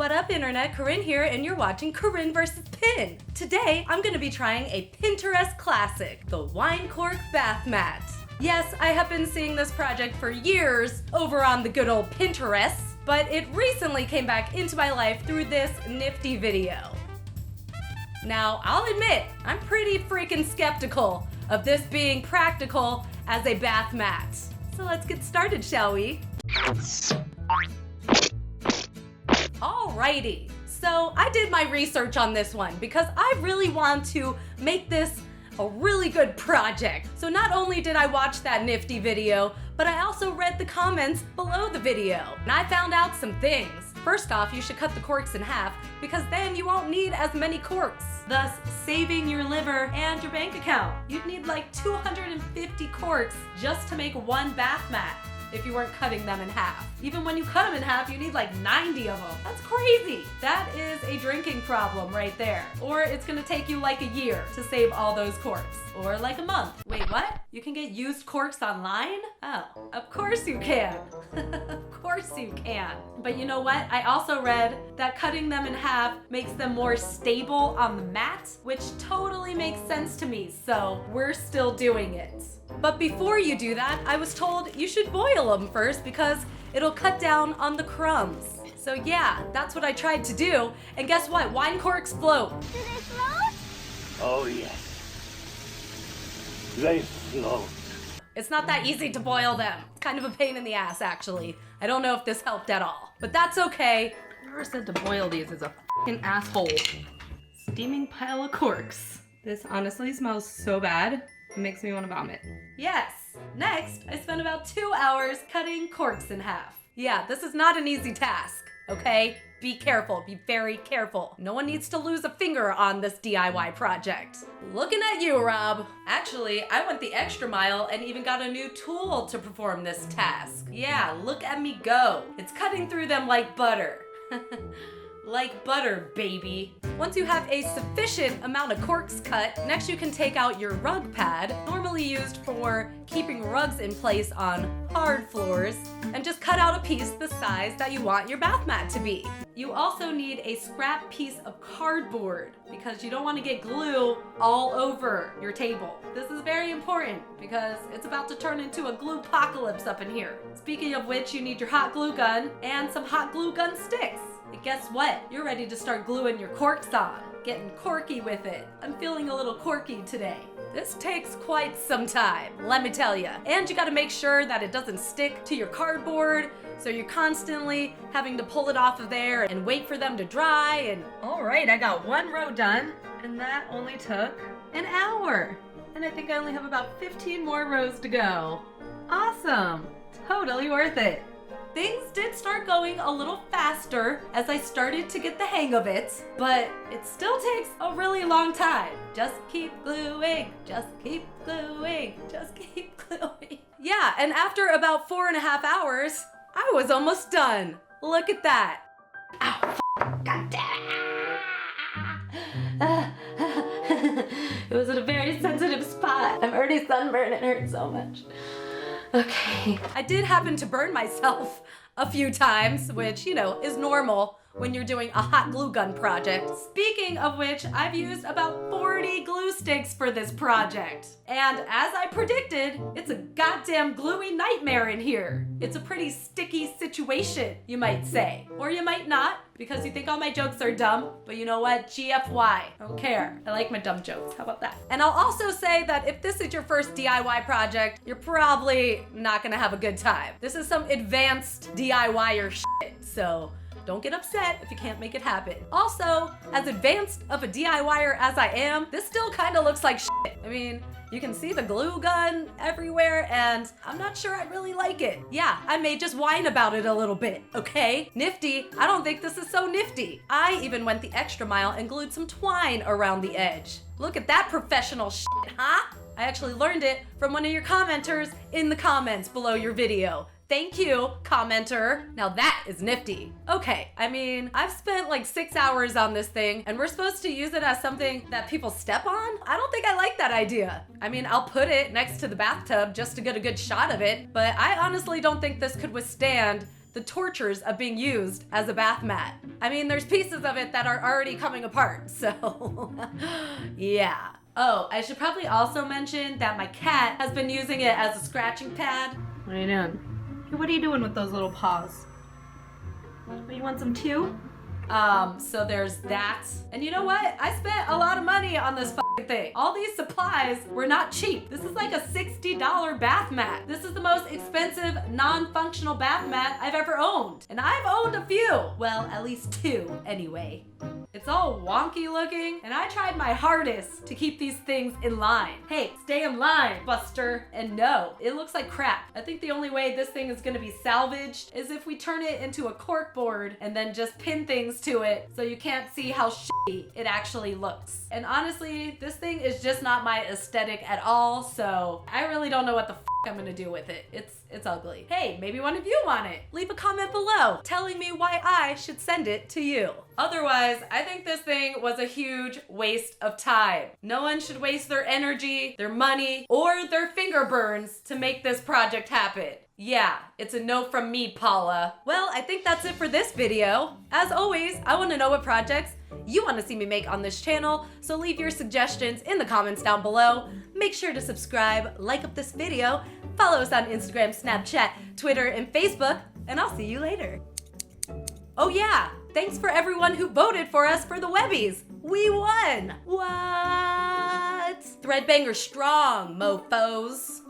What up, internet? Corinne here, and you're watching Corinne vs. Pin. Today, I'm gonna be trying a Pinterest classic, the Wine Cork bath mat. Yes, I have been seeing this project for years over on the good old Pinterest, but it recently came back into my life through this nifty video. Now, I'll admit, I'm pretty freaking skeptical of this being practical as a bath mat. So let's get started, shall we? Alrighty, so I did my research on this one because I really want to make this a really good project. So not only did I watch that nifty video, but I also read the comments below the video. And I found out some things. First off, you should cut the corks in half because then you won't need as many corks, thus saving your liver and your bank account. You'd need like 250 corks just to make one bath mat if you weren't cutting them in half. Even when you cut them in half, you need like 90 of them. That's crazy. That is a drinking problem right there. Or it's gonna take you like a year to save all those corks. Or like a month. Wait, what? You can get used corks online? Oh, of course you can. Of course you can. But you know what? I also read that cutting them in half makes them more stable on the mat, which totally makes sense to me, so we're still doing it. But before you do that, I was told you should boil them first because it'll cut down on the crumbs. So yeah, that's what I tried to do. And guess what? Wine corks float. Do they float? Oh yes. They float. It's not that easy to boil them. It's kind of a pain in the ass, actually. I don't know if this helped at all, but that's okay. Whoever said to boil these is a f***ing asshole. Steaming pile of corks. This honestly smells so bad. It makes me want to vomit. Yes. Next, I spent about 2 hours cutting corks in half. Yeah, this is not an easy task, okay? Be careful, be very careful. No one needs to lose a finger on this DIY project. Looking at you, Rob. Actually, I went the extra mile and even got a new tool to perform this task. Yeah, look at me go. It's cutting through them like butter. Like butter, baby. Once you have a sufficient amount of corks cut, next you can take out your rug pad, normally used for keeping rugs in place on hard floors, and just cut out a piece the size that you want your bath mat to be. You also need a scrap piece of cardboard because you don't want to get glue all over your table. This is very important because it's about to turn into a glue apocalypse up in here. Speaking of which, you need your hot glue gun and some hot glue gun sticks. And guess what? You're ready to start gluing your corks on. Getting corky with it. I'm feeling a little corky today. This takes quite some time, let me tell you. And you gotta make sure that it doesn't stick to your cardboard, so you're constantly having to pull it off of there and wait for them to dry and... All right, I got one row done, and that only took an hour. And I think I only have about 15 more rows to go. Awesome, totally worth it. Things did start going a little faster as I started to get the hang of it, but it still takes a really long time. Just keep gluing, just keep gluing, just keep gluing. Yeah, and after about 4.5 hours, I was almost done. Look at that. Ow, God damn. It was at a very sensitive spot. I'm already sunburned, it hurts so much. Okay. I did happen to burn myself a few times, which, you know, is normal when you're doing a hot glue gun project. Speaking of which, I've used about 40 glue sticks for this project. And as I predicted, it's a goddamn gluey nightmare in here. It's a pretty sticky situation, you might say. Or you might not, because you think all my jokes are dumb, but you know what? GFY. I don't care. I like my dumb jokes. How about that? And I'll also say that if this is your first DIY project, you're probably not gonna have a good time. This is some advanced DIYer shit, so don't get upset if you can't make it happen. Also, as advanced of a DIYer as I am, this still kind of looks like shit. I mean, you can see the glue gun everywhere, and I'm not sure I really like it. Yeah, I may just whine about it a little bit, okay? Nifty, I don't think this is so nifty. I even went the extra mile and glued some twine around the edge. Look at that professional shit, huh? I actually learned it from one of your commenters in the comments below your video. Thank you, commenter. Now that is nifty. Okay, I mean, I've spent like 6 hours on this thing and we're supposed to use it as something that people step on? I don't think I like that idea. I mean, I'll put it next to the bathtub just to get a good shot of it, but I honestly don't think this could withstand the tortures of being used as a bath mat. I mean, there's pieces of it that are already coming apart, so yeah. Oh, I should probably also mention that my cat has been using it as a scratching pad. What are you doing? Hey, what are you doing with those little paws? Oh, you want some too? So there's that. And you know what? I spent a lot of money on this fucking thing. All these supplies were not cheap. This is like a $60 bath mat. This is the most expensive non-functional bath mat I've ever owned. And I've owned a few. Well, at least 2 anyway. It's all wonky looking, and I tried my hardest to keep these things in line. Hey, stay in line, Buster. And no, it looks like crap. I think the only way this thing is gonna be salvaged is if we turn it into a cork board and then just pin things to it so you can't see how shitty it actually looks. And honestly, this thing is just not my aesthetic at all, so I really don't know what the I'm gonna do with it. It's ugly. Hey, maybe one of you want it. Leave a comment below telling me why I should send it to you. Otherwise, I think this thing was a huge waste of time. No one should waste their energy, their money, or their finger burns to make this project happen. Yeah, it's a no from me, Paula. Well, I think that's it for this video. As always, I want to know what projects you want to see me make on this channel, so leave your suggestions in the comments down below. Make sure to subscribe, like up this video, follow us on Instagram, Snapchat, Twitter, and Facebook, and I'll see you later. Oh yeah, thanks for everyone who voted for us for the Webbies. We won! What? ThreadBanger strong, mofos.